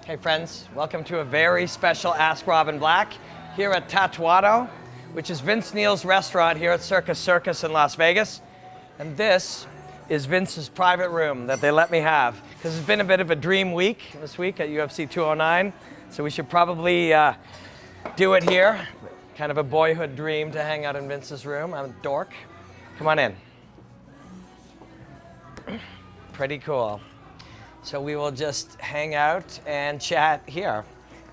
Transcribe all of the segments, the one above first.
Hey friends, welcome to a very special Ask Robin Black here at Tatuado, which is Vince Neil's restaurant here at Circus in Las Vegas. And this is Vince's private room that they let me have, because it's been a bit of a dream week this week at UFC 209, so we should probably do it here. Kind of a boyhood dream to hang out in Vince's room. I'm a dork. Come on in. Pretty cool. So we will just hang out and chat here.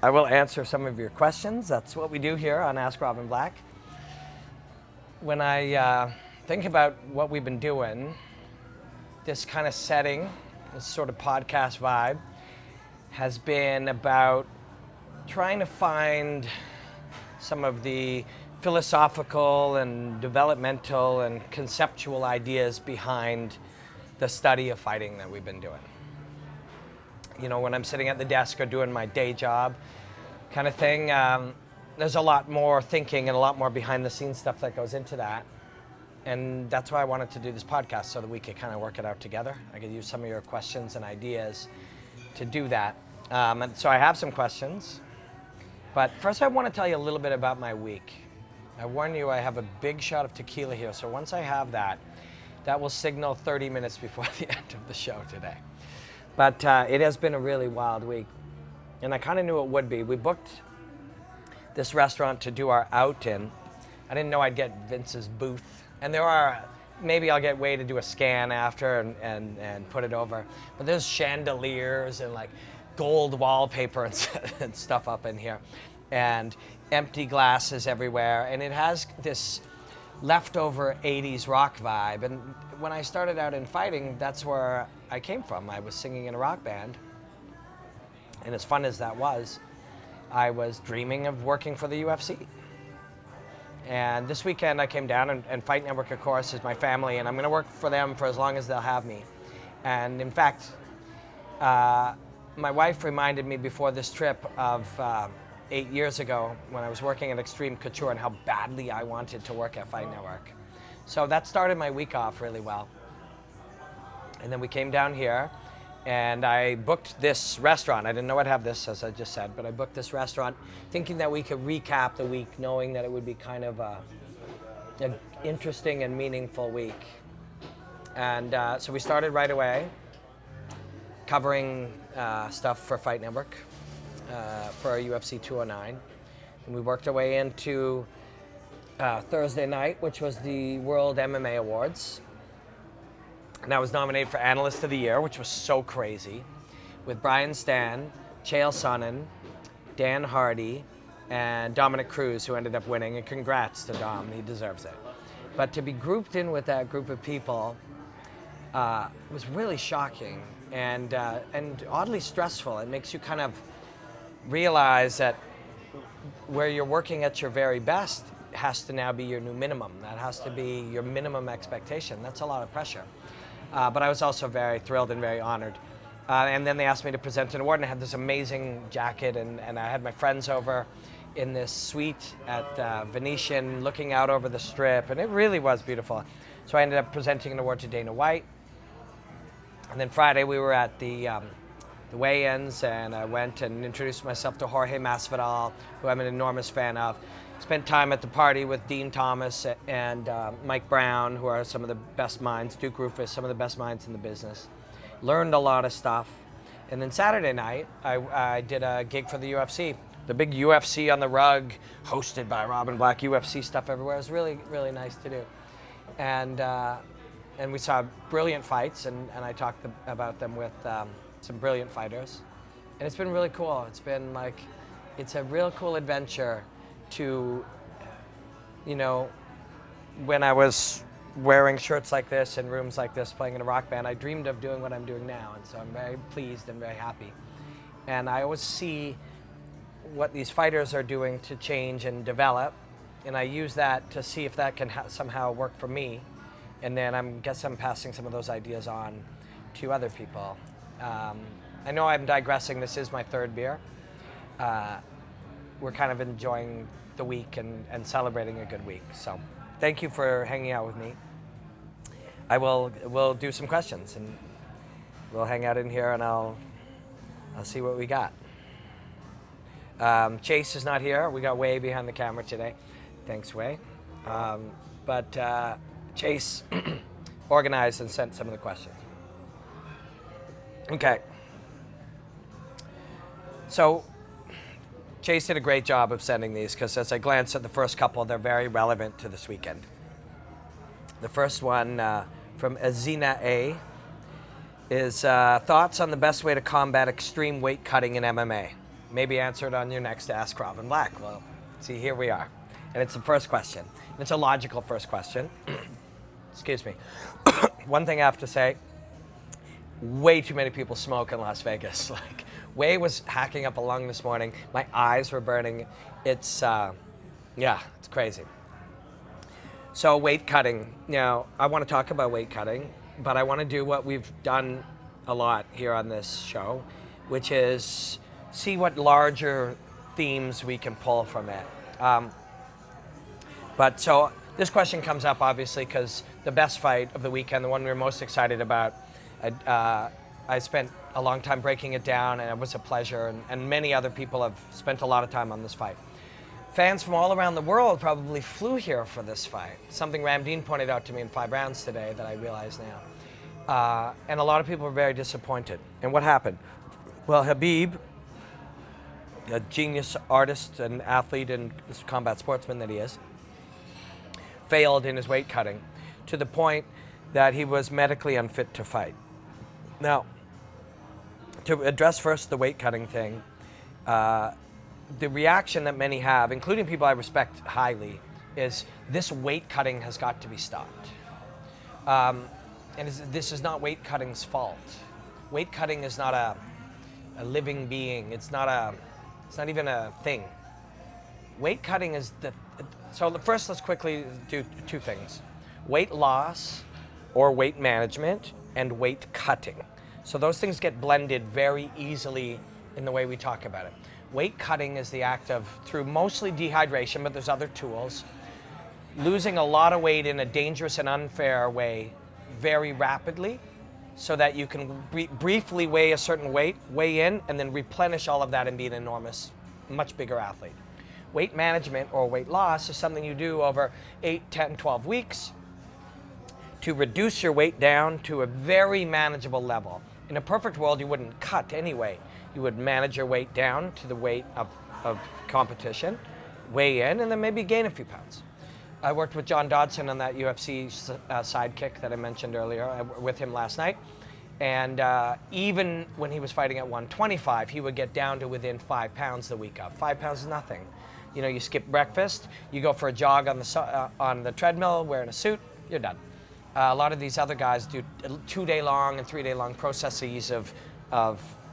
I will answer some of your questions. That's what we do here on Ask Robin Black. When I think about what we've been doing, this kind of setting, this sort of podcast vibe, has been about trying to find some of the philosophical and developmental and conceptual ideas behind the study of fighting that we've been doing. You know, when I'm sitting at the desk or doing my day job kind of thing, there's a lot more thinking and a lot more behind the scenes stuff that goes into that. And that's why I wanted to do this podcast, so that we could kind of work it out together. I could use some of your questions and ideas to do that. And so I have some questions. But first I want to tell you a little bit about my week. I warn you, I have a big shot of tequila here. So once I have that, that will signal 30 minutes before the end of the show today. But it has been a really wild week, and I kind of knew it would be. We booked this restaurant to do our out in. I didn't know I'd get Vince's booth, and maybe I'll get Way to do a scan after and put it over. But there's chandeliers and like gold wallpaper and stuff up in here, and empty glasses everywhere, and it has this leftover 80s rock vibe. And when I started out in fighting, that's where I came from. I was singing in a rock band, and as fun as that was, I was dreaming of working for the UFC. And this weekend I came down, and Fight Network, of course, is my family, and I'm going to work for them for as long as they'll have me. And in fact, my wife reminded me before this trip of 8 years ago when I was working at Extreme Couture and how badly I wanted to work at Fight Network. So that started my week off really well. And then we came down here and I booked this restaurant. I didn't know I'd have this, as I just said, but I booked this restaurant thinking that we could recap the week, knowing that it would be kind of an interesting and meaningful week. And so we started right away covering stuff for Fight Network. For our UFC 209, and we worked our way into Thursday night, which was the World MMA Awards, and I was nominated for Analyst of the Year, which was so crazy, with Brian Stan, Chael Sonnen, Dan Hardy, and Dominic Cruz, who ended up winning, and congrats to Dom, he deserves it. But to be grouped in with that group of people was really shocking and oddly stressful. It makes you kind of realize that where you're working at your very best has to now be your new minimum. That has to be your minimum expectation. That's a lot of pressure. But I was also very thrilled and very honored. And then they asked me to present an award, and I had this amazing jacket, and I had my friends over in this suite at Venetian looking out over the Strip, and it really was beautiful. So I ended up presenting an award to Dana White. And then Friday we were at the weigh-ins, and I went and introduced myself to Jorge Masvidal, who I'm an enormous fan of. Spent time at the party with Dean Thomas and Mike Brown, who are some of the best minds, Duke Rufus, some of the best minds in the business. Learned a lot of stuff. And then Saturday night, I did a gig for the UFC. The big UFC on the rug, hosted by Robin Black, UFC stuff everywhere. It was really, really nice to do. And we saw brilliant fights, and I talked about them with some brilliant fighters, and it's been really cool. It's a real cool adventure to, you know, when I was wearing shirts like this in rooms like this, playing in a rock band, I dreamed of doing what I'm doing now, and so I'm very pleased and very happy. And I always see what these fighters are doing to change and develop, and I use that to see if that can somehow work for me, and then I guess I'm passing some of those ideas on to other people. I know I'm digressing. This is my third beer. We're kind of enjoying the week and celebrating a good week. So thank you for hanging out with me. We'll do some questions, and we'll hang out in here, and I'll see what we got. Chase is not here. We got Way behind the camera today. Thanks, Way. But Chase organized and sent some of the questions. Okay. So Chase did a great job of sending these because as I glanced at the first couple, they're very relevant to this weekend. The first one from Azina A is thoughts on the best way to combat extreme weight cutting in MMA. Maybe answered on your next Ask Robin Black. Well, see, here we are. And it's the first question. It's a logical first question. Excuse me. One thing I have to say, way too many people smoke in Las Vegas. Like, Way was hacking up a lung this morning. My eyes were burning. It's, it's crazy. So weight cutting. Now, I want to talk about weight cutting, but I want to do what we've done a lot here on this show, which is see what larger themes we can pull from it. But so this question comes up obviously because the best fight of the weekend, the one we were most excited about, I spent a long time breaking it down, and it was a pleasure, and many other people have spent a lot of time on this fight. Fans from all around the world probably flew here for this fight, something Ramdeen pointed out to me in 5 rounds today that I realize now. And a lot of people were very disappointed. And what happened? Well, Khabib, a genius artist and athlete and combat sportsman that he is, failed in his weight cutting to the point that he was medically unfit to fight. Now, to address first the weight cutting thing, the reaction that many have, including people I respect highly, is this weight cutting has got to be stopped. This is not weight cutting's fault. Weight cutting is not a living being. It's not even a thing. Weight cutting is first let's quickly do 2 things. Weight loss or weight management and weight cutting. So those things get blended very easily in the way we talk about it. Weight cutting is the act of, through mostly dehydration, but there's other tools, losing a lot of weight in a dangerous and unfair way very rapidly so that you can briefly weigh a certain weight, weigh in, and then replenish all of that and be an enormous, much bigger athlete. Weight management or weight loss is something you do over 8, 10, 12 weeks to reduce your weight down to a very manageable level. In a perfect world, you wouldn't cut anyway. You would manage your weight down to the weight of competition, weigh in, and then maybe gain a few pounds. I worked with John Dodson on that UFC sidekick that I mentioned earlier with him last night. And even when he was fighting at 125, he would get down to within 5 pounds the week of. 5 pounds is nothing. You know, you skip breakfast, you go for a jog on the treadmill, wearing a suit, you're done. A lot of these other guys do 2-day-long and 3-day-long processes of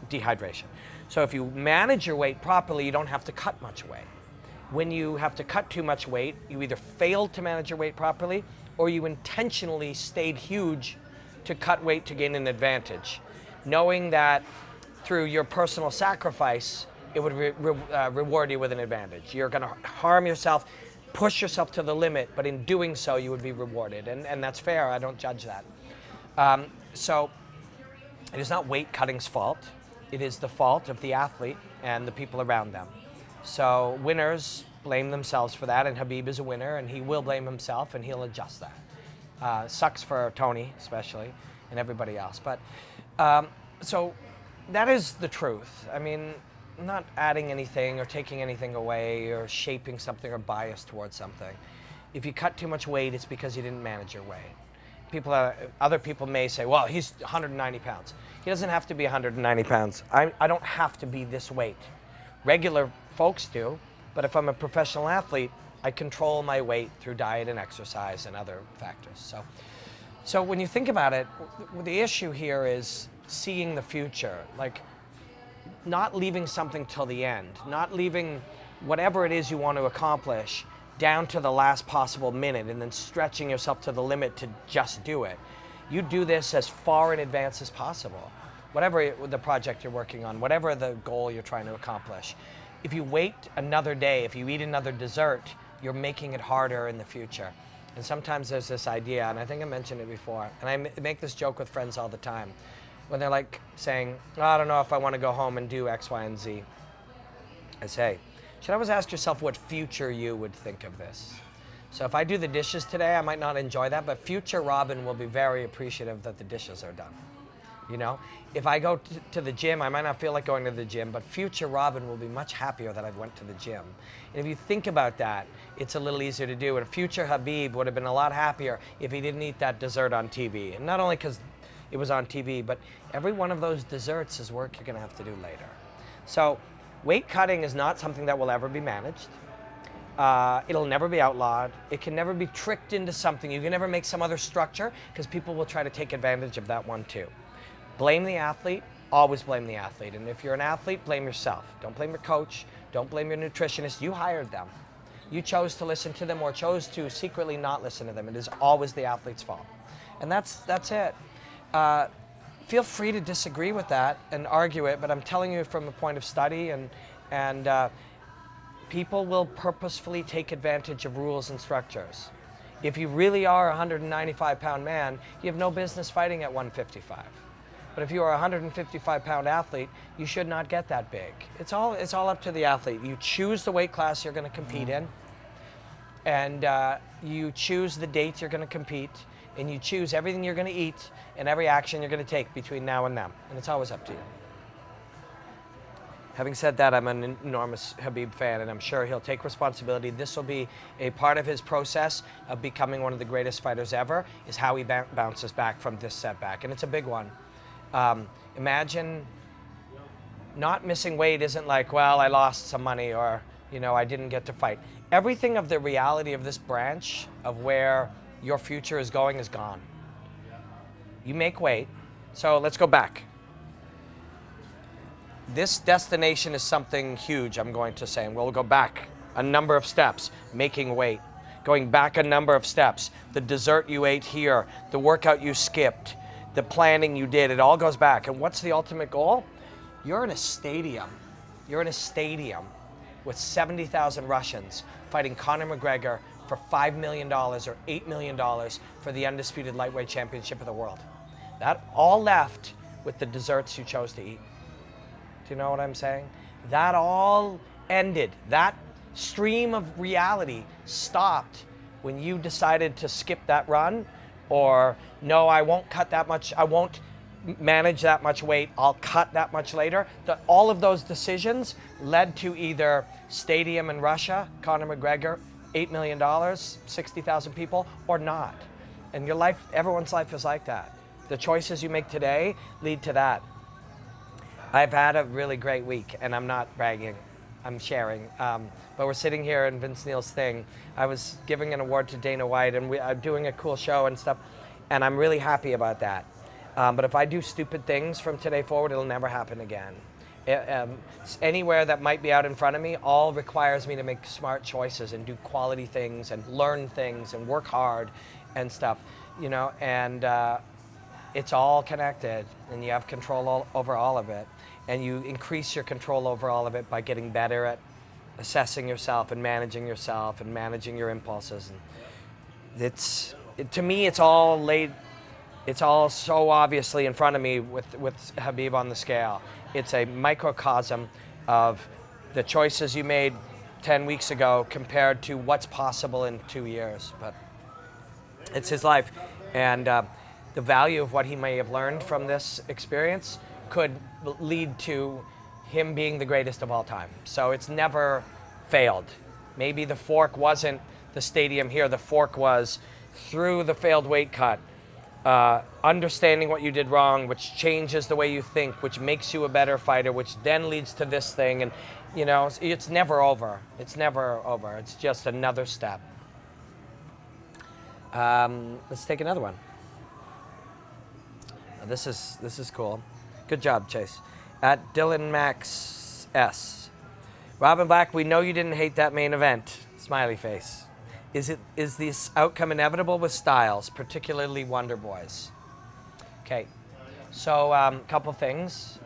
dehydration. So if you manage your weight properly, you don't have to cut much weight. When you have to cut too much weight, you either failed to manage your weight properly or you intentionally stayed huge to cut weight to gain an advantage, knowing that through your personal sacrifice, it would reward you with an advantage. You're going to harm yourself, push yourself to the limit, but in doing so, you would be rewarded. And that's fair. I don't judge that. So it is not weight cutting's fault. It is the fault of the athlete and the people around them. So winners blame themselves for that, and Khabib is a winner, and he will blame himself, and he'll adjust that. Sucks for Tony, especially, and everybody else. But so that is the truth. I mean, I'm not adding anything or taking anything away or shaping something or bias towards something. If you cut too much weight, it's because you didn't manage your weight. Other people may say, well, he's 190 pounds. He doesn't have to be 190 pounds. I don't have to be this weight. Regular folks do, but if I'm a professional athlete, I control my weight through diet and exercise and other factors. So when you think about it, the issue here is seeing the future, like not leaving something till the end, not leaving whatever it is you want to accomplish down to the last possible minute and then stretching yourself to the limit to just do it. You do this as far in advance as possible. Whatever the project you're working on, whatever the goal you're trying to accomplish. If you wait another day, if you eat another dessert, you're making it harder in the future. And sometimes there's this idea, and I think I mentioned it before, and I make this joke with friends all the time, when they're like saying, oh, I don't know if I want to go home and do X, Y, and Z. I say, you should always ask yourself what future you would think of this. So if I do the dishes today, I might not enjoy that, but future Robin will be very appreciative that the dishes are done. You know, if I go to the gym, I might not feel like going to the gym, but future Robin will be much happier that I went to the gym. And if you think about that, it's a little easier to do. And future Habib would have been a lot happier if he didn't eat that dessert on TV. And not only because it was on TV, but every one of those desserts is work you're going to have to do later. So weight cutting is not something that will ever be managed. It'll never be outlawed. It can never be tricked into something. You can never make some other structure, because people will try to take advantage of that one too. Blame the athlete, always blame the athlete. And if you're an athlete, blame yourself. Don't blame your coach, don't blame your nutritionist. You hired them. You chose to listen to them or chose to secretly not listen to them. It is always the athlete's fault. And that's it. Feel free to disagree with that and argue it, but I'm telling you from a point of study, and people will purposefully take advantage of rules and structures. If you really are a 195-pound man, you have no business fighting at 155. But if you are a 155-pound athlete, you should not get that big. It's all up to the athlete. You choose the weight class you're going to compete in, and you choose the date you're going to compete, and you choose everything you're going to eat and every action you're going to take between now and then. And it's always up to you. Having said that, I'm an enormous Habib fan, and I'm sure he'll take responsibility. This will be a part of his process of becoming one of the greatest fighters ever, is how he bounces back from this setback. And it's a big one. Imagine not missing weight isn't like, well, I lost some money, or, you know, I didn't get to fight. Everything of the reality of this branch of where your future is going is gone. You make weight. So let's go back. This destination is something huge, I'm going to say, and we'll go back a number of steps. Making weight, going back a number of steps, the dessert you ate here, the workout you skipped, the planning you did, it all goes back. And what's the ultimate goal? You're in a stadium. You're in a stadium with 70,000 Russians fighting Conor McGregor for $5 million or $8 million for the undisputed lightweight championship of the world. That all left with the desserts you chose to eat. Do you know what I'm saying? That all ended. That stream of reality stopped when you decided to skip that run, or no, I won't cut that much, I won't manage that much weight, I'll cut that much later. All of those decisions led to either stadium in Russia, Conor McGregor, $8 million, 60,000 people, or not. And your life, everyone's life is like that. The choices you make today lead to that. I've had a really great week, and I'm not bragging, I'm sharing. But we're sitting here in Vince Neil's thing. I was giving an award to Dana White, and I'm doing a cool show and stuff, and I'm really happy about that. But if I do stupid things from today forward, it'll never happen again. Anywhere that might be out in front of me, all requires me to make smart choices and do quality things and learn things and work hard and stuff, you know, and it's all connected, and you have control over all of it. And you increase your control over all of it by getting better at assessing yourself and managing your impulses. And to me, it's all so obviously in front of me with Habib on the scale. It's a microcosm of the choices you made 10 weeks ago compared to what's possible in 2 years. But it's his life. And the value of what he may have learned from this experience could lead to him being the greatest of all time. So it's never failed. Maybe the fork wasn't the stadium here. The fork was through the failed weight cut, understanding what you did wrong, which changes the way you think, which makes you a better fighter, which then leads to this thing. And, you know, it's never over. It's never over. It's just another step. Let's take another one. This is cool. Good job, Chase. At Dylan Max S. Robin Black, we know you didn't hate that main event. Smiley face. Is this outcome inevitable with Styles, particularly Wonder Boys? Okay. So a couple things.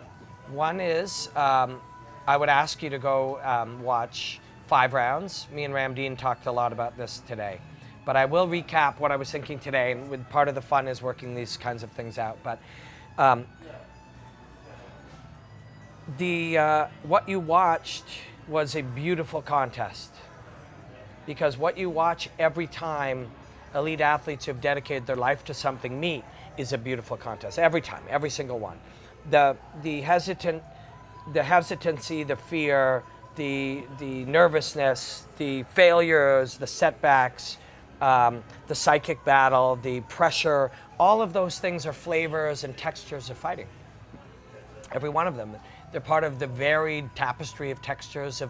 One is I would ask you to go watch 5 rounds. Me and Ramdeen talked a lot about this today. But I will recap what I was thinking today, and with part of the fun is working these kinds of things out. But what you watched was a beautiful contest, because what you watch every time elite athletes who have dedicated their life to something meet is a beautiful contest. Every time, every single one. The hesitancy, the fear, the nervousness, the failures, the setbacks, the psychic battle, the pressure, all of those things are flavors and textures of fighting. Every one of them. They're part of the varied tapestry of textures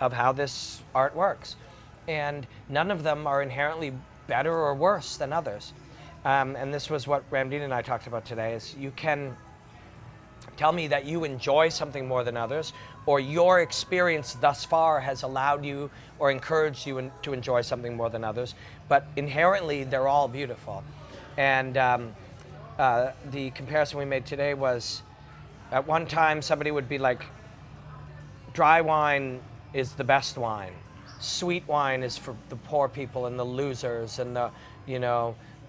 of how this art works. And none of them are inherently better or worse than others. And this was what Ramdeen and I talked about today, is you can tell me that you enjoy something more than others, or your experience thus far has allowed you or encouraged you to enjoy something more than others, but inherently they're all beautiful. And the comparison we made today was, at one time somebody would be like, dry wine is the best wine. Sweet wine is for the poor people and the losers and the,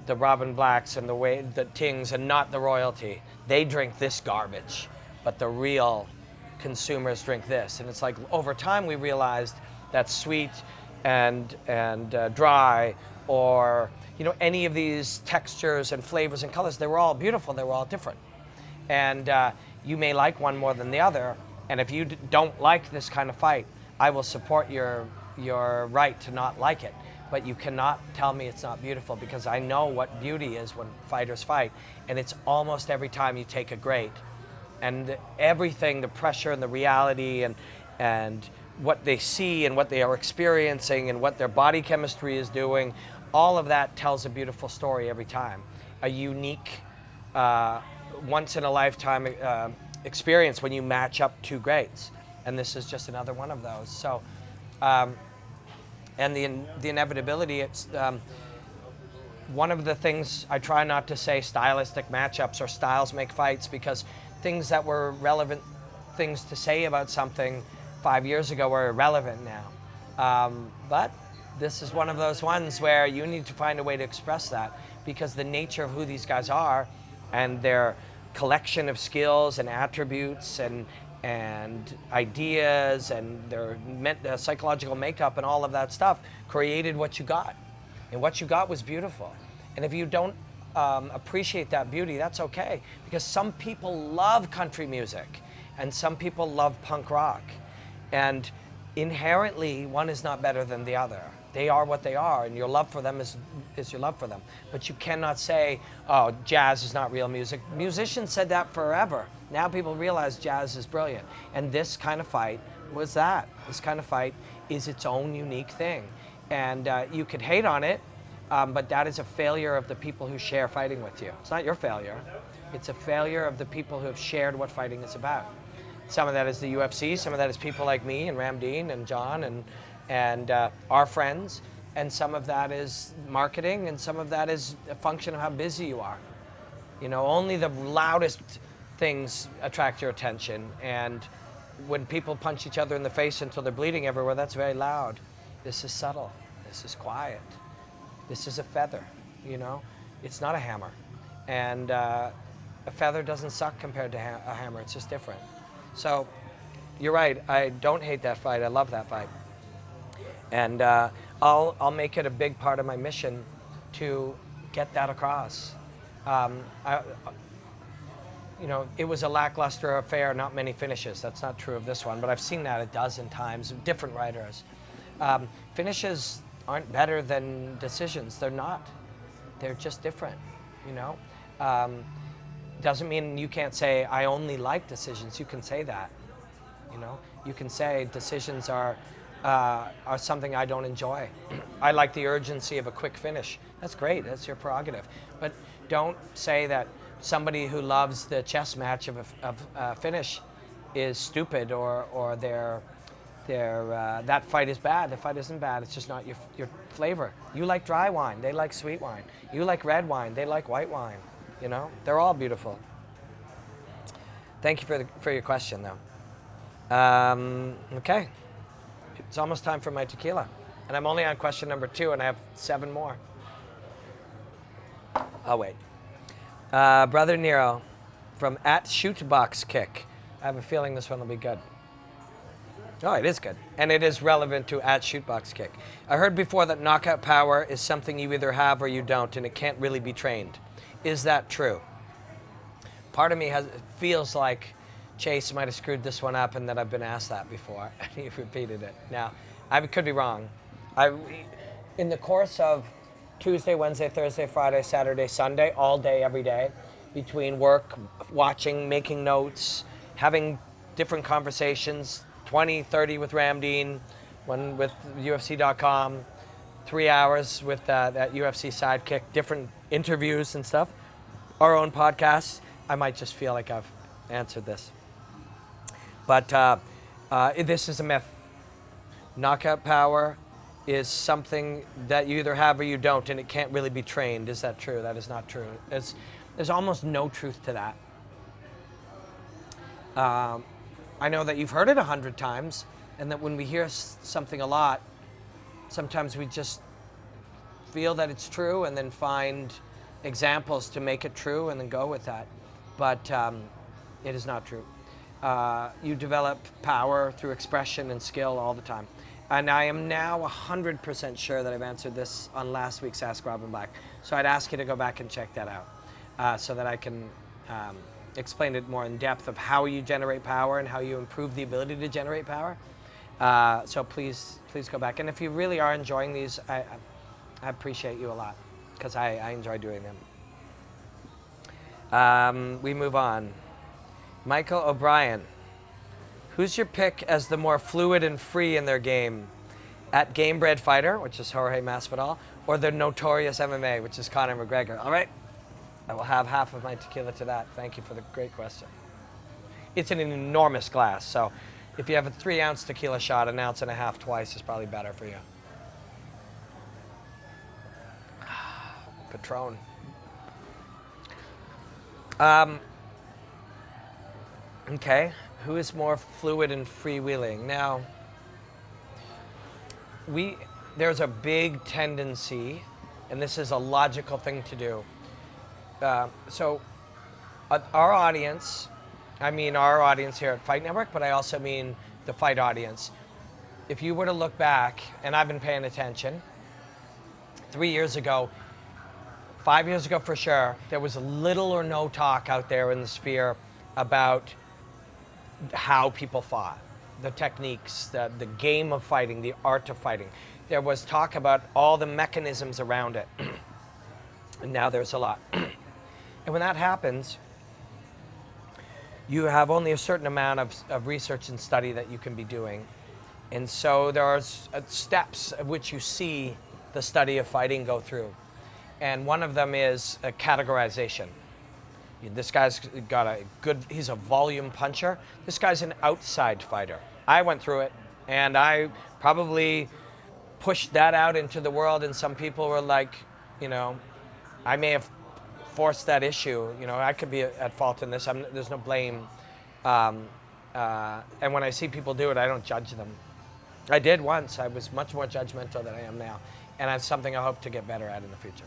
the Robin Blacks and the Tings, and not the royalty. They drink this garbage, but the real consumers drink this. And it's like, over time we realized that sweet and dry, or any of these textures and flavors and colors, they were all beautiful. They were all different. And you may like one more than the other. And if you don't like this kind of fight, I will support your right to not like it. But you cannot tell me it's not beautiful, because I know what beauty is when fighters fight. And it's almost every time you take a great. And everything, the pressure and the reality and what they see and what they are experiencing and what their body chemistry is doing, all of that tells a beautiful story every time. A unique, once in a lifetime experience when you match up two greats. And this is just another one of those. So, and the inevitability, it's one of the things I try not to say stylistic matchups or styles make fights, because things that were relevant things to say about something 5 years ago are irrelevant now. But this is one of those ones where you need to find a way to express that, because the nature of who these guys are and their collection of skills and attributes and ideas and their psychological makeup and all of that stuff created what you got. And what you got was beautiful. And if you don't appreciate that beauty, that's okay. Because some people love country music and some people love punk rock. And inherently, one is not better than the other. They are what they are, and your love for them is your love for them. But you cannot say, oh, jazz is not real music. Musicians said that forever. Now people realize jazz is brilliant. And this kind of fight was that. This kind of fight is its own unique thing. And you could hate on it, but that is a failure of the people who share fighting with you. It's not your failure. It's a failure of the people who have shared what fighting is about. Some of that is the UFC, some of that is people like me and Ramdeen and John and our friends, and some of that is marketing, and some of that is a function of how busy you are. Only the loudest things attract your attention, and when people punch each other in the face until they're bleeding everywhere, that's very loud. This is subtle. This is quiet. This is a feather, It's not a hammer. And a feather doesn't suck compared to a hammer. It's just different. So you're right. I don't hate that fight. I love that fight. And I'll make it a big part of my mission to get that across. It was a lackluster affair, not many finishes. That's not true of this one, but I've seen that a dozen times, different writers. Finishes aren't better than decisions. They're not. They're just different, Doesn't mean you can't say, I only like decisions. You can say that, You can say decisions are something I don't enjoy. I like the urgency of a quick finish. That's great. That's your prerogative. But don't say that somebody who loves the chess match of a finish is stupid, or that fight is bad. The fight isn't bad. It's just not your flavor. You like dry wine. They like sweet wine. You like red wine. They like white wine. They're all beautiful. Thank you for your question, though. Okay. It's almost time for my tequila. And I'm only on question number 2, and I have 7 more. Oh, wait. Brother Nero from @ShootboxKick. I have a feeling this one will be good. Oh, it is good. And it is relevant to at Shootbox Kick. I heard before that knockout power is something you either have or you don't, and it can't really be trained. Is that true? Part of me feels like Chase might have screwed this one up and that I've been asked that before, and he repeated it. Now, I could be wrong. In the course of Tuesday, Wednesday, Thursday, Friday, Saturday, Sunday, all day, every day, between work, watching, making notes, having different conversations, 20, 30 with Ramdeen, one with UFC.com, 3 hours with that UFC sidekick, different interviews and stuff, our own podcasts. I might just feel like I've answered this. But this is a myth. Knockout power is something that you either have or you don't, and it can't really be trained. Is that true? That is not true. There's almost no truth to that. I know that you've heard it 100 times, and that when we hear something a lot, sometimes we just feel that it's true and then find examples to make it true and then go with that. But it is not true. You develop power through expression and skill all the time. And I am now 100% sure that I've answered this on last week's Ask Robin Black. So I'd ask you to go back and check that out so that I can explain it more in depth of how you generate power and how you improve the ability to generate power. So please go back. And if you really are enjoying these, I appreciate you a lot because I enjoy doing them. We move on. Michael O'Brien. Who's your pick as the more fluid and free in their game? At Gamebred Fighter, which is Jorge Masvidal, or the Notorious MMA, which is Conor McGregor? All right. I will have half of my tequila to that. Thank you for the great question. It's in an enormous glass, so if you have a 3-ounce tequila shot, 1.5 ounces twice is probably better for you. Patron. Okay, who is more fluid and freewheeling? Now, there's a big tendency, and this is a logical thing to do. So our audience, I mean our audience here at Fight Network, but I also mean the fight audience. If you were to look back, and I've been paying attention, 3 years ago, 5 years ago for sure, there was little or no talk out there in the sphere about how people fought, the techniques, the game of fighting, the art of fighting. There was talk about all the mechanisms around it. And now there's a lot. And when that happens, you have only a certain amount of research and study that you can be doing. And so there are steps of which you see the study of fighting go through. And one of them is a categorization. This guy's got he's a volume puncher. This guy's an outside fighter. I went through it, and I probably pushed that out into the world, and some people were like, I may have forced that issue. I could be at fault in this. There's no blame. And when I see people do it, I don't judge them. I did once. I was much more judgmental than I am now, and that's something I hope to get better at in the future.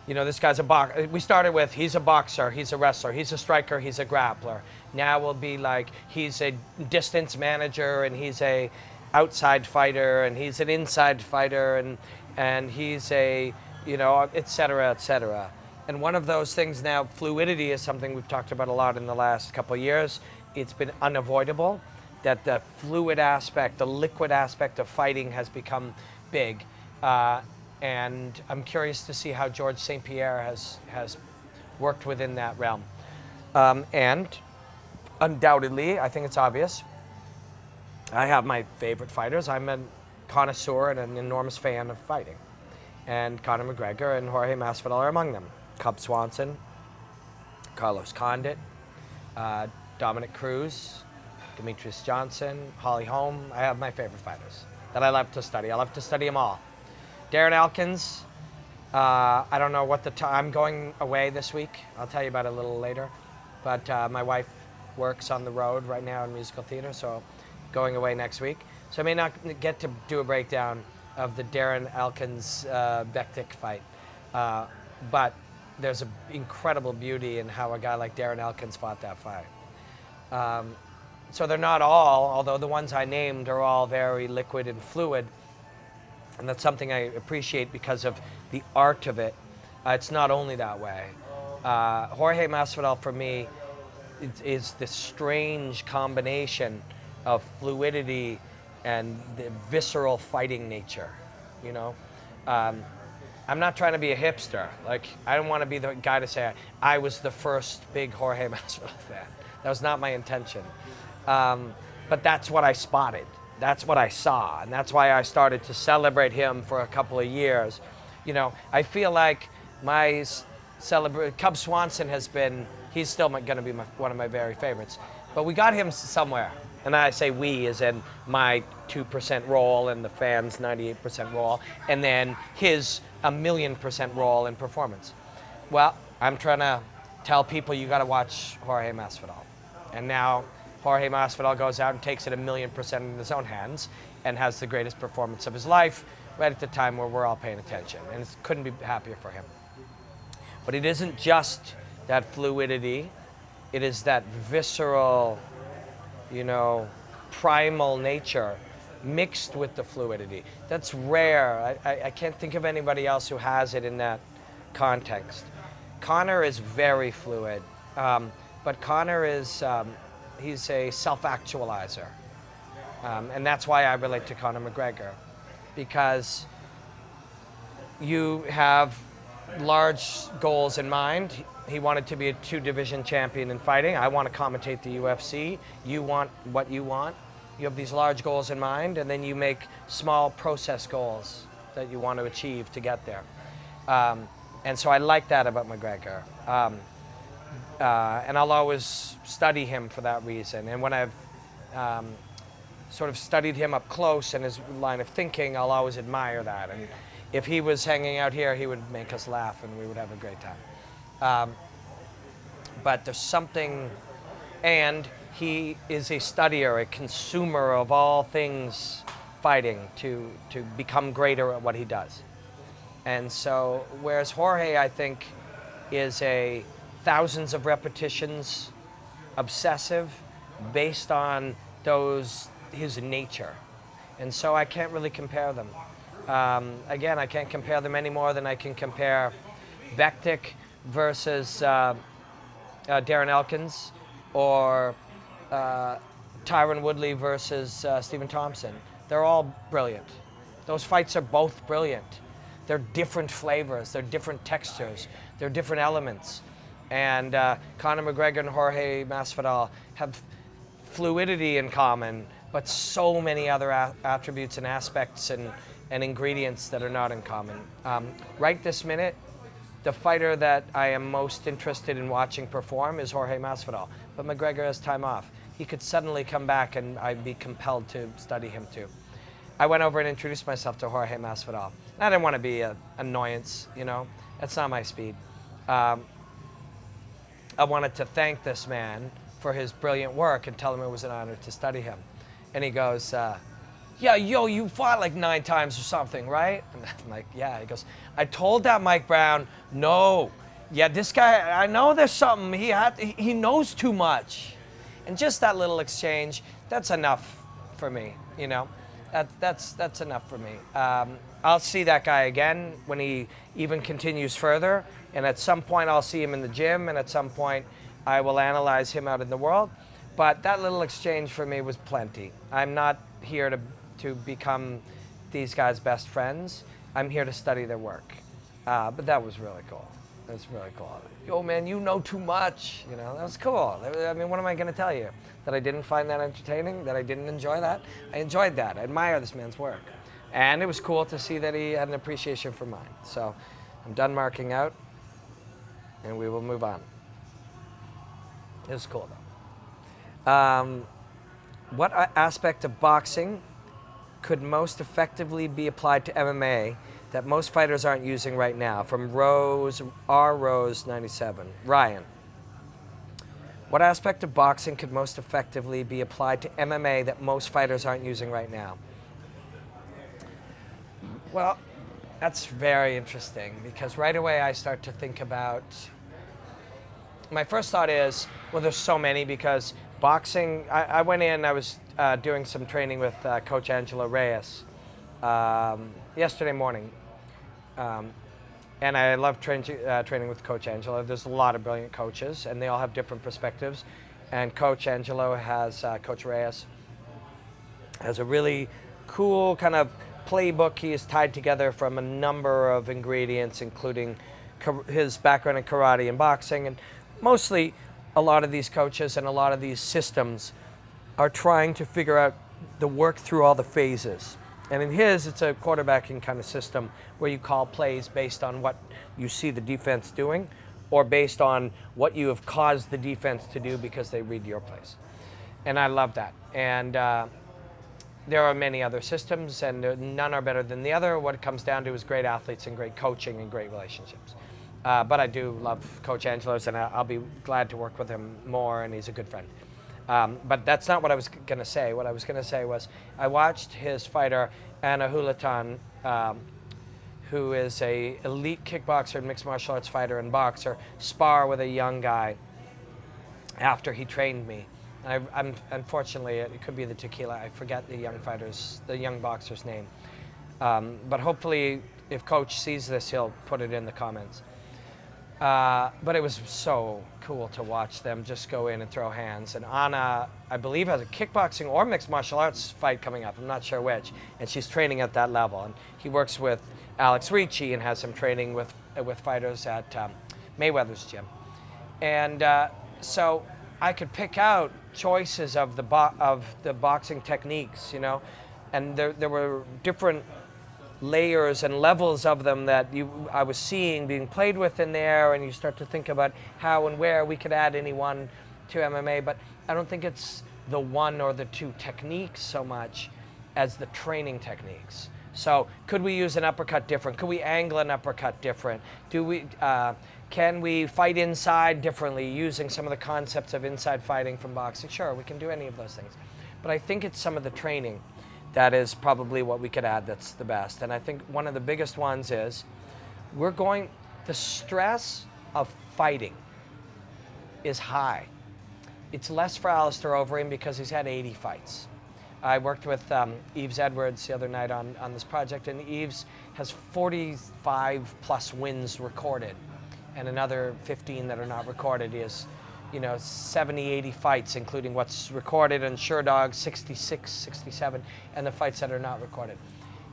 This guy's a boxer. We started with he's a boxer, he's a wrestler, he's a striker, he's a grappler. Now we'll be like he's a distance manager, and he's a outside fighter, and he's an inside fighter, and he's a, et cetera, et cetera. And one of those things now, fluidity is something we've talked about a lot in the last couple of years. It's been unavoidable that the fluid aspect, the liquid aspect of fighting has become big. And I'm curious to see how George St. Pierre has worked within that realm. And undoubtedly, I think it's obvious, I have my favorite fighters. I'm a connoisseur and an enormous fan of fighting. And Conor McGregor and Jorge Masvidal are among them. Cub Swanson, Carlos Condit, Dominic Cruz, Demetrius Johnson, Holly Holm. I have my favorite fighters that I love to study. I love to study them all. Darren Elkins, I don't know what I'm going away this week. I'll tell you about it a little later. But my wife works on the road right now in musical theater, so going away next week. So I may not get to do a breakdown of the Darren Elkins Bektic fight. But there's an incredible beauty in how a guy like Darren Elkins fought that fight. So they're not all, although the ones I named are all very liquid and fluid. And that's something I appreciate because of the art of it. It's not only that way. Jorge Masvidal, for me, is this strange combination of fluidity and the visceral fighting nature, you know? I'm not trying to be a hipster. Like, I don't want to be the guy to say I was the first big Jorge Masvidal fan. That was not my intention. But that's what I spotted. That's what I saw, and that's why I started to celebrate him for a couple of years. You know, I feel like my Cub Swanson he's still going to be one of my very favorites. But we got him somewhere, and I say we as in my 2% role and the fans' 98% role, and then his 1,000,000% role in performance. Well, I'm trying to tell people you got to watch Jorge Masvidal, and now Jorge Masvidal goes out and takes it 1,000,000% in his own hands and has the greatest performance of his life right at the time where we're all paying attention. And it couldn't be happier for him. But it isn't just that fluidity. It is that visceral, you know, primal nature mixed with the fluidity. That's rare. I can't think of anybody else who has it in that context. Conor is very fluid. But Conor is... he's a self-actualizer. And that's why I relate to Conor McGregor, because you have large goals in mind. He wanted to be a 2-division champion in fighting. I want to commentate the UFC. You want what you want. You have these large goals in mind, and then you make small process goals that you want to achieve to get there. And so I like that about McGregor. And I'll always study him for that reason. And when I've sort of studied him up close and his line of thinking, I'll always admire that. And if he was hanging out here, he would make us laugh and we would have a great time. But there's something, and he is a studier, a consumer of all things fighting to become greater at what he does. And so, whereas Jorge, I think, is a thousands of repetitions, obsessive, based on his nature. And so I can't really compare them. Again, I can't compare them any more than I can compare Bektik versus Darren Elkins, or Tyron Woodley versus Stephen Thompson. They're all brilliant. Those fights are both brilliant. They're different flavors, they're different textures, they're different elements. And Conor McGregor and Jorge Masvidal have fluidity in common, but so many other attributes and aspects and ingredients that are not in common. Right this minute, the fighter that I am most interested in watching perform is Jorge Masvidal, but McGregor has time off. He could suddenly come back and I'd be compelled to study him too. I went over and introduced myself to Jorge Masvidal. I didn't want to be an annoyance, you know, that's not my speed. I wanted to thank this man for his brilliant work and tell him it was an honor to study him. And he goes, yeah, yo, you fought like 9 times or something, right? And I'm like, yeah. He goes, I told that Mike Brown, no. Yeah, this guy, I know there's something. He knows too much. And just that little exchange, that's enough for me, you know? That's enough for me. I'll see that guy again when he even continues further. And at some point, I'll see him in the gym. And at some point, I will analyze him out in the world. But that little exchange for me was plenty. I'm not here to become these guys' best friends. I'm here to study their work. But that was really cool. That's really cool. Yo, man, you know too much. You know, that was cool. I mean, what am I going to tell you? That I didn't find that entertaining? That I didn't enjoy that? I enjoyed that. I admire this man's work. And it was cool to see that he had an appreciation for mine. So I'm done marking out, and we will move on. It was cool, though. What aspect of boxing could most effectively be applied to MMA that most fighters aren't using right now? From Rose 97. Ryan. What aspect of boxing could most effectively be applied to MMA that most fighters aren't using right now? Well, that's very interesting, because right away I start to think about, my first thought is, well, there's so many, because boxing, I went in, I was doing some training with Coach Angelo Reyes yesterday morning. And I love training with Coach Angelo. There's a lot of brilliant coaches, and they all have different perspectives. And Coach Angelo has, Coach Reyes, has a really cool kind of playbook he has tied together from a number of ingredients, including his background in karate and boxing. And mostly, a lot of these coaches and a lot of these systems are trying to figure out the work through all the phases. And in his, it's a quarterbacking kind of system where you call plays based on what you see the defense doing or based on what you have caused the defense to do because they read your plays. And I love that. And there are many other systems, and none are better than the other. What it comes down to is great athletes and great coaching and great relationships. But I do love Coach Angelo's, and I'll be glad to work with him more, and he's a good friend. But that's not what I was going to say. What I was going to say was I watched his fighter, Anna Hulatan, who is a elite kickboxer and mixed martial arts fighter and boxer, spar with a young guy after he trained me. I'm unfortunately, it could be the tequila. I forget the young boxer's name. But hopefully, if Coach sees this, he'll put it in the comments. But it was so cool to watch them just go in and throw hands. And Anna, I believe, has a kickboxing or mixed martial arts fight coming up. I'm not sure which. And she's training at that level. And he works with Alex Ricci and has him training with fighters at Mayweather's gym. And so I could pick out choices of the boxing techniques, you know, and there were different layers and levels of them that I was seeing being played with in there, and you start to think about how and where we could add any one to MMA, but I don't think it's the one or the two techniques so much as the training techniques. So could we use an uppercut different? Could we angle an uppercut different? Can we fight inside differently using some of the concepts of inside fighting from boxing? Sure, we can do any of those things. But I think it's some of the training that is probably what we could add that's the best. And I think one of the biggest ones is the stress of fighting is high. It's less for Alistair Overeem because he's had 80 fights. I worked with Yves Edwards the other night on this project, and Yves has 45 plus wins recorded and another 15 that are not recorded. He has 70, 80 fights, including what's recorded, and Sherdog 66, 67, and the fights that are not recorded.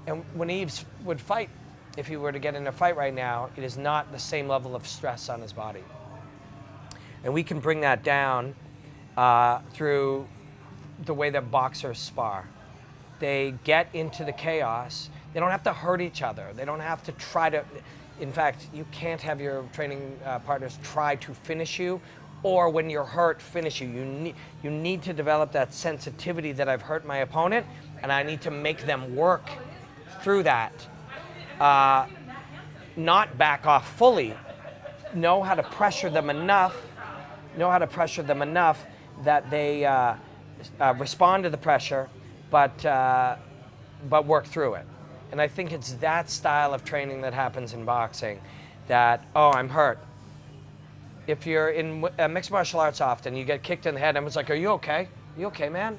And when Yves would fight, if he were to get in a fight right now, it is not the same level of stress on his body. And we can bring that down through the way that boxers spar. They get into the chaos. They don't have to hurt each other. They don't have to try to, in fact, you can't have your training partners try to finish you, or when you're hurt, finish you. You need to develop that sensitivity that I've hurt my opponent, and I need to make them work through that. Not back off fully. Know how to pressure them enough. That they respond to the pressure, but work through it. And I think it's that style of training that happens in boxing. That, oh, I'm hurt. If you're in mixed martial arts often, you get kicked in the head, and it's like, are you okay? You okay, man?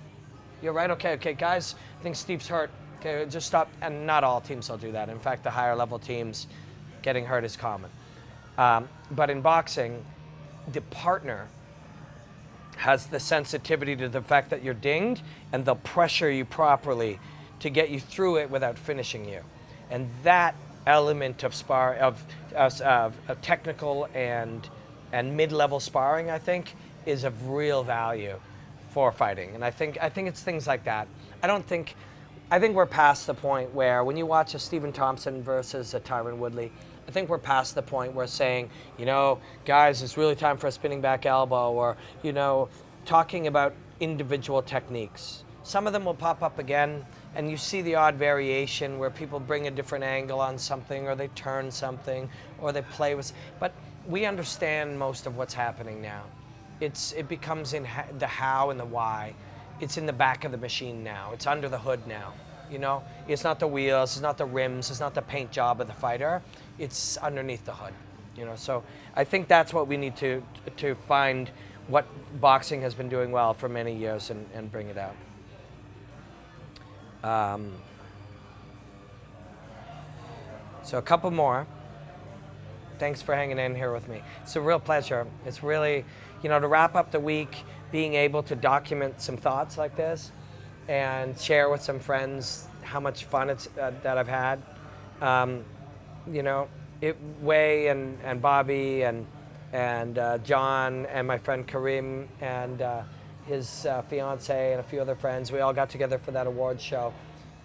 You're right? Okay, guys, I think Steve's hurt. Okay, just stop. And not all teams will do that. In fact, the higher level teams, getting hurt is common. But in boxing, the partner has the sensitivity to the fact that you're dinged, and they'll pressure you properly to get you through it without finishing you. And that element of technical and mid-level sparring, I think, is of real value for fighting. And I think it's things like that. I think we're past the point where when you watch a Stephen Thompson versus a Tyron Woodley, I think we're past the point where saying, guys, it's really time for a spinning back elbow, or, talking about individual techniques. Some of them will pop up again, and you see the odd variation where people bring a different angle on something, or they turn something, or they play with, but we understand most of what's happening now. It becomes in the how and the why. It's in the back of the machine now. It's under the hood now. It's not the wheels, it's not the rims, it's not the paint job of the fighter. It's underneath the hood. So I think that's what we need to find what boxing has been doing well for many years and bring it out. So a couple more. Thanks for hanging in here with me. It's a real pleasure. It's really, to wrap up the week, being able to document some thoughts like this and share with some friends how much fun it's that I've had. Wei and Bobby and John and my friend Kareem and his fiance and a few other friends, we all got together for that awards show,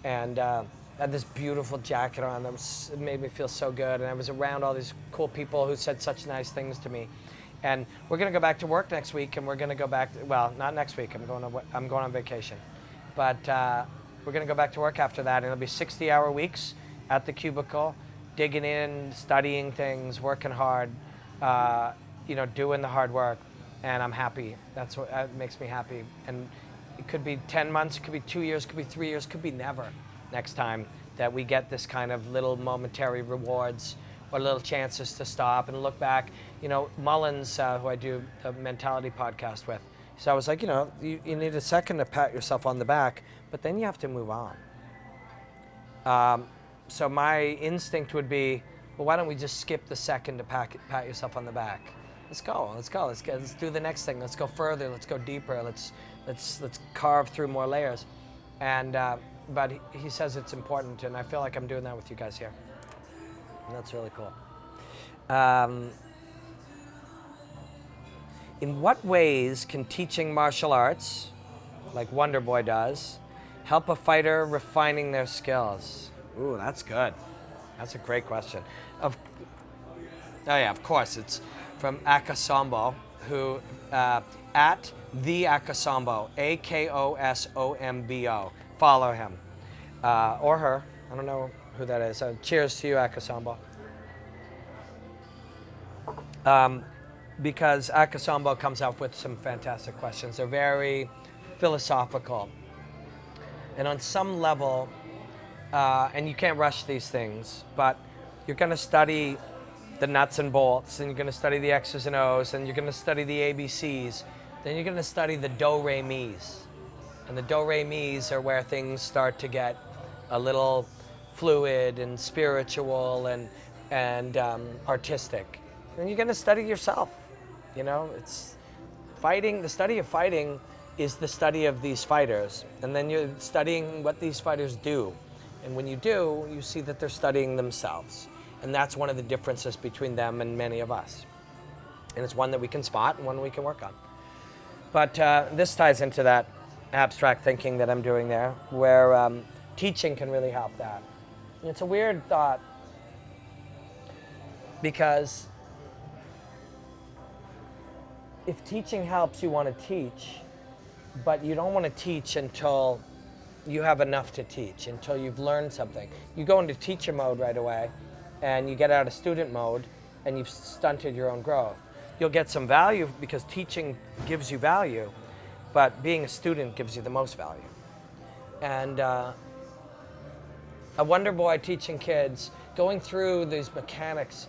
and had this beautiful jacket on it made me feel so good, and I was around all these cool people who said such nice things to me. And we're going to go back to work next week, and we're going to go back, not next week, I'm going on vacation, but we're going to go back to work after that, and it'll be 60-hour weeks at the cubicle, digging in, studying things, working hard, doing the hard work, and I'm happy. That's what makes me happy. And it could be 10 months, it could be 2 years, it could be 3 years, it could be never next time that we get this kind of little momentary rewards or little chances to stop and look back. Mullins, who I do the Mentality podcast with, so I was like, you need a second to pat yourself on the back, but then you have to move on. So my instinct would be, well, why don't we just skip the second to pat yourself on the back? Let's go. Let's do the next thing. Let's go further. Let's go deeper. Let's carve through more layers. And but he says it's important, and I feel like I'm doing that with you guys here. And that's really cool. In what ways can teaching martial arts, like Wonder Boy does, help a fighter refining their skills? Ooh, that's good. That's a great question. Of course, it's from Akosombo, who at the Akosombo, Akosombo. Follow him or her. I don't know who that is. Cheers to you, Akosombo. Because Akosombo comes up with some fantastic questions. They're very philosophical, and on some level, and you can't rush these things, but you're going to study the nuts and bolts, and you're going to study the X's and O's, and you're going to study the ABCs. Then you're going to study the do-re-mi's. And the do-re-mi's are where things start to get a little fluid and spiritual and artistic. And you're going to study yourself. It's fighting. The study of fighting is the study of these fighters. And then you're studying what these fighters do. And when you do, you see that they're studying themselves. And that's one of the differences between them and many of us. And it's one that we can spot and one we can work on. But this ties into that abstract thinking that I'm doing there, where teaching can really help that. And it's a weird thought, because if teaching helps, you want to teach, but you don't want to teach until you have enough to teach, until you've learned something. You go into teacher mode right away, and you get out of student mode, and you've stunted your own growth. You'll get some value because teaching gives you value, but being a student gives you the most value. And a Wonder Boy teaching kids, going through these mechanics,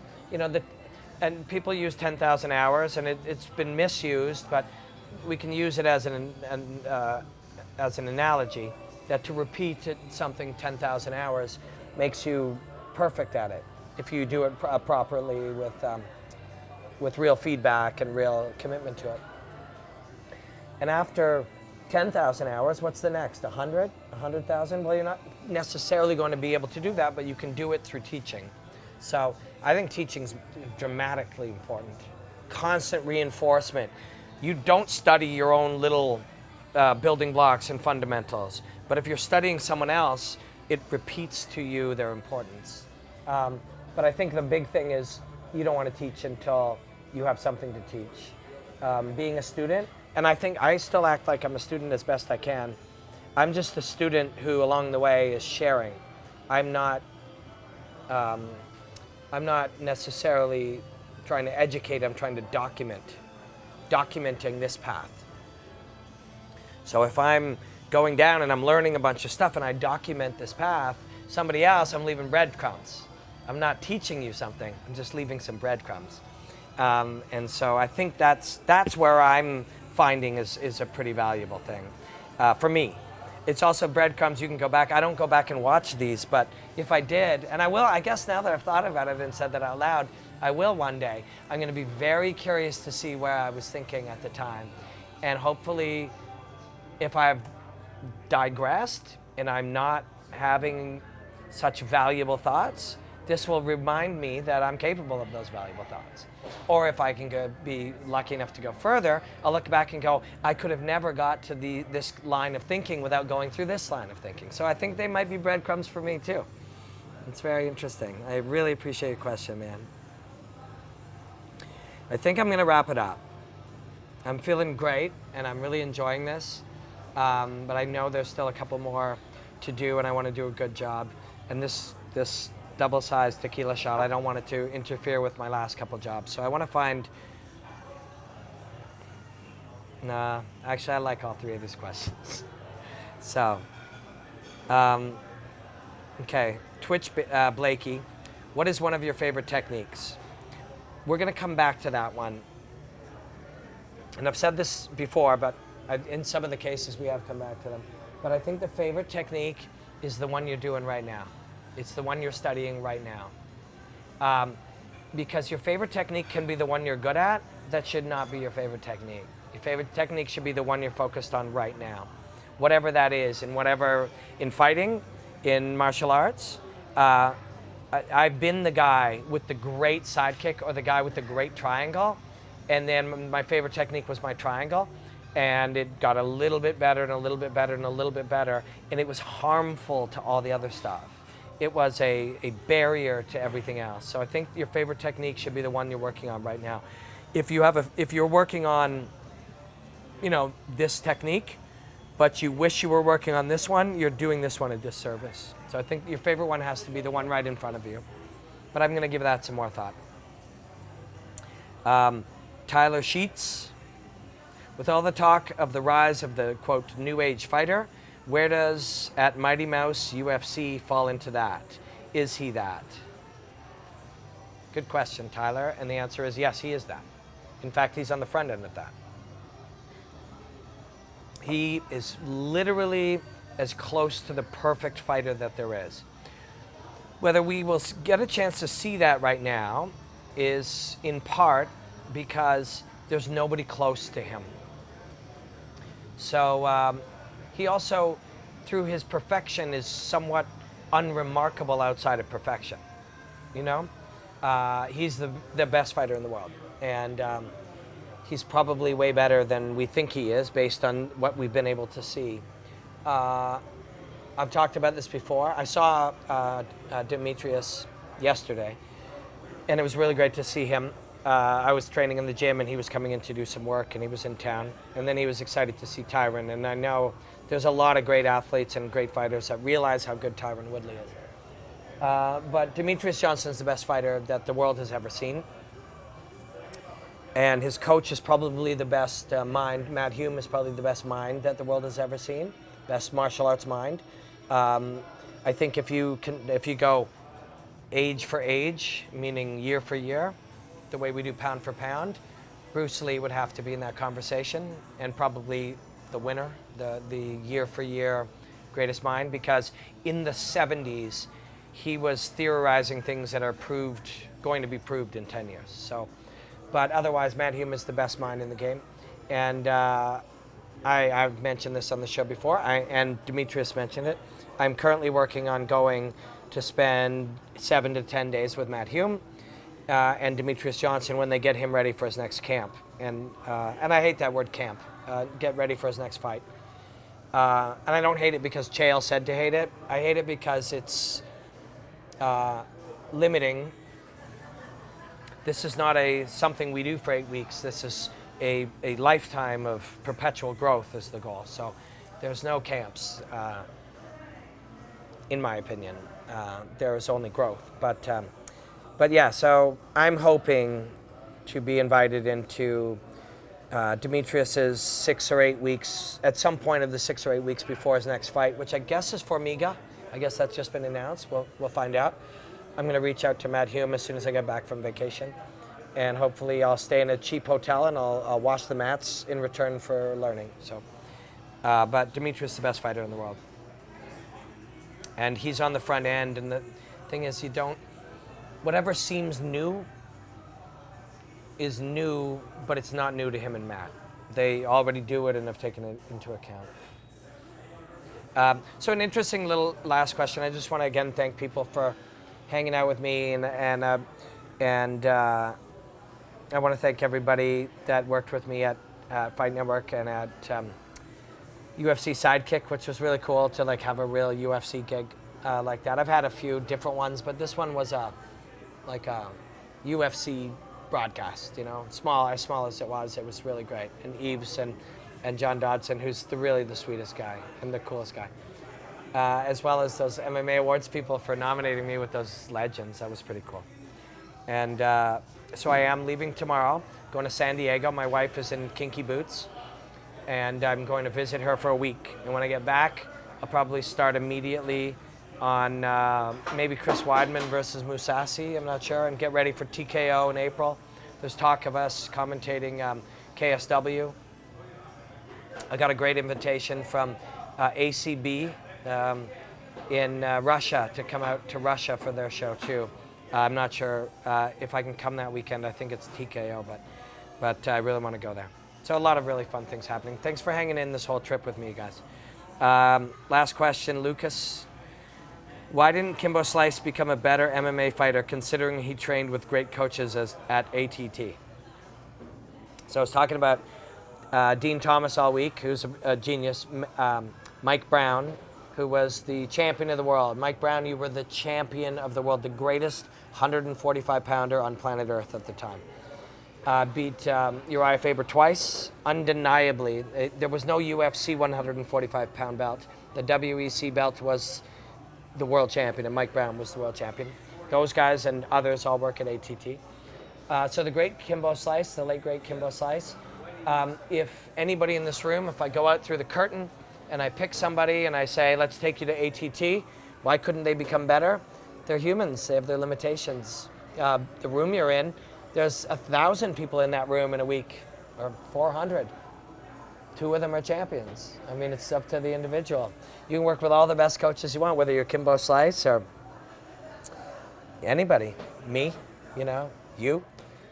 and people use 10,000 hours, and it's been misused, but we can use it as an analogy, that to repeat something 10,000 hours makes you perfect at it if you do it properly with real feedback and real commitment to it. And after 10,000 hours, what's the next? 100? 100,000? Well, you're not necessarily going to be able to do that, but you can do it through teaching. So I think teaching's dramatically important. Constant reinforcement. You don't study your own little building blocks and fundamentals, but if you're studying someone else, it repeats to you their importance. But I think the big thing is you don't want to teach until you have something to teach. Being a student, and I think I still act like I'm a student as best I can. I'm just a student who along the way is sharing. I'm not necessarily trying to educate, I'm trying to documenting this path. So if I'm going down and I'm learning a bunch of stuff and I document this path, somebody else, I'm leaving breadcrumbs. I'm not teaching you something, I'm just leaving some breadcrumbs. And so I think that's where I'm finding is a pretty valuable thing for me. It's also breadcrumbs. You can go back. I don't go back and watch these, but if I did, and I will, I guess now that I've thought about it and said that out loud, I will one day. I'm going to be very curious to see where I was thinking at the time. And hopefully, if I've digressed and I'm not having such valuable thoughts, this will remind me that I'm capable of those valuable thoughts. Or if I can be lucky enough to go further, I'll look back and go, I could have never got to this line of thinking without going through this line of thinking. So I think they might be breadcrumbs for me too. It's very interesting. I really appreciate your question, man. I think I'm going to wrap it up. I'm feeling great, and I'm really enjoying this. But I know there's still a couple more to do, and I want to do a good job. And this double-sized tequila shot, I don't want it to interfere with my last couple jobs. So I want to find... Nah, actually, I like all three of these questions. So, okay, Twitch Blakey, what is one of your favorite techniques? We're going to come back to that one. And I've said this before, but in some of the cases we have come back to them. But I think the favorite technique is the one you're doing right now. It's the one you're studying right now. Because your favorite technique can be the one you're good at. That should not be your favorite technique. Your favorite technique should be the one you're focused on right now. Whatever that is, in fighting, in martial arts, I've been the guy with the great sidekick or the guy with the great triangle. And then my favorite technique was my triangle. And it got a little bit better and a little bit better and a little bit better. And it was harmful to all the other stuff. It was a barrier to everything else. So I think your favorite technique should be the one you're working on right now. If you're working on, this technique, but you wish you were working on this one, you're doing this one a disservice. So I think your favorite one has to be the one right in front of you. But I'm going to give that some more thought. Tyler Sheets, with all the talk of the rise of the, quote, new age fighter, where does at Mighty Mouse UFC fall into that? Is he that? Good question, Tyler. And the answer is yes, he is that. In fact, he's on the front end of that. He is literally as close to the perfect fighter that there is. Whether we will get a chance to see that right now is in part because there's nobody close to him. So he also, through his perfection, is somewhat unremarkable outside of perfection. He's the best fighter in the world. And he's probably way better than we think he is based on what we've been able to see. I've talked about this before. I saw Demetrius yesterday, and it was really great to see him. I was training in the gym, and he was coming in to do some work, and he was in town. And then he was excited to see Tyron. And I know there's a lot of great athletes and great fighters that realize how good Tyron Woodley is. But Demetrius Johnson's the best fighter that the world has ever seen. And his coach is probably the best mind. Matt Hume is probably the best mind that the world has ever seen, best martial arts mind. I think if you go age for age, meaning year for year, the way we do pound for pound, Bruce Lee would have to be in that conversation, and probably the winner, the year for year greatest mind, because in the 70s, he was theorizing things that are going to be proved in 10 years. So, but otherwise, Matt Hume is the best mind in the game. And I've mentioned this on the show before, and Demetrius mentioned it. I'm currently working on going to spend 7 to 10 days with Matt Hume and Demetrius Johnson when they get him ready for his next camp. And I hate that word camp, get ready for his next fight. And I don't hate it because Chael said to hate it. I hate it because it's limiting. This is not something we do for 8 weeks. This is a lifetime of perpetual growth is the goal. So there's no camps, in my opinion. There is only growth. But yeah, so I'm hoping to be invited into Demetrius's 6 or 8 weeks, at some point of the 6 or 8 weeks before his next fight, which I guess is Formiga. I guess that's just been announced. We'll find out. I'm going to reach out to Matt Hume as soon as I get back from vacation and hopefully I'll stay in a cheap hotel and I'll wash the mats in return for learning. So, but Demetrius is the best fighter in the world, and he's on the front end. And the thing is, whatever seems new is new, but it's not new to him and Matt. They already do it and have taken it into account. So an interesting little last question. I just want to again thank people for hanging out with me, and I want to thank everybody that worked with me at Fight Network and at UFC Sidekick, which was really cool to like have a real UFC gig like that. I've had a few different ones, but this one was like a UFC broadcast, as small as it was really great. And Eves and John Dodson, who's really the sweetest guy and the coolest guy, as well as those MMA awards people for nominating me with those legends. That was pretty cool. And so I am leaving tomorrow, going to San Diego. My wife is in Kinky Boots, and I'm going to visit her for a week. And when I get back, I'll probably start immediately on maybe Chris Weidman versus Mousasi, I'm not sure, and get ready for TKO in April. There's talk of us commentating KSW. I got a great invitation from ACB in Russia to come out to Russia for their show too. I'm not sure if I can come that weekend. I think it's TKO, but I really want to go there. So a lot of really fun things happening. Thanks for hanging in this whole trip with me, guys. Last question, Lucas. Why didn't Kimbo Slice become a better MMA fighter considering he trained with great coaches at ATT? So I was talking about Dean Thomas all week, who's a genius. Mike Brown, who was the champion of the world. Mike Brown, you were the champion of the world, the greatest 145-pounder on planet Earth at the time. Beat Uriah Faber twice, undeniably. There was no UFC 145-pound belt. The WEC belt was the world champion, and Mike Brown was the world champion. Those guys and others all work at ATT. So the great Kimbo Slice, the late great Kimbo Slice, if anybody in this room, if I go out through the curtain and I pick somebody and I say, let's take you to ATT, why couldn't they become better? They're humans, they have their limitations. The room you're in, there's 1,000 people in that room in a week, or 400. 2 of them are champions. I mean, it's up to the individual. You can work with all the best coaches you want, whether you're Kimbo Slice or anybody, me, you. You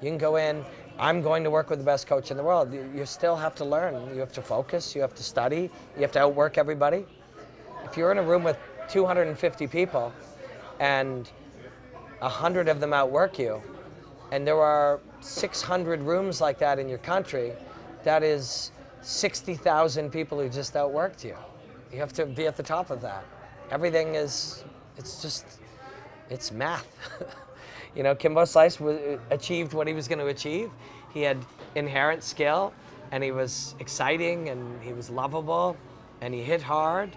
can go in, I'm going to work with the best coach in the world. You still have to learn. You have to focus, you have to study, you have to outwork everybody. If you're in a room with 250 people and 100 of them outwork you, and there are 600 rooms like that in your country, that is 60,000 people who just outworked you. You have to be at the top of that. Everything it's math. Kimbo Slice achieved what he was going to achieve. He had inherent skill, and he was exciting, and he was lovable, and he hit hard,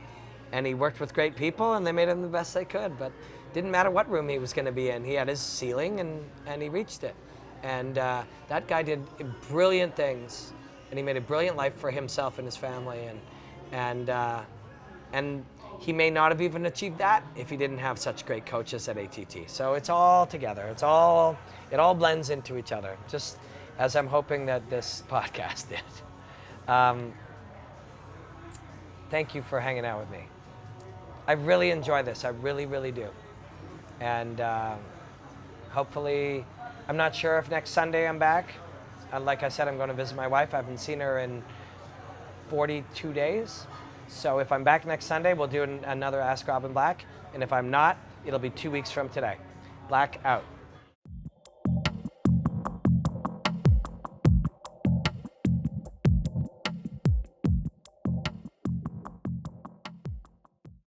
and he worked with great people, and they made him the best they could. But didn't matter what room he was going to be in. He had his ceiling, and he reached it. And that guy did brilliant things, and he made a brilliant life for himself and his family. And he may not have even achieved that if he didn't have such great coaches at ATT. So it's all together. It all blends into each other, just as I'm hoping that this podcast did. Thank you for hanging out with me. I really enjoy this. I really, really do. And hopefully, I'm not sure if next Sunday I'm back. Like I said, I'm going to visit my wife. I haven't seen her in 42 days. So if I'm back next Sunday, we'll do another Ask Robin Black. And if I'm not, it'll be 2 weeks from today. Black out.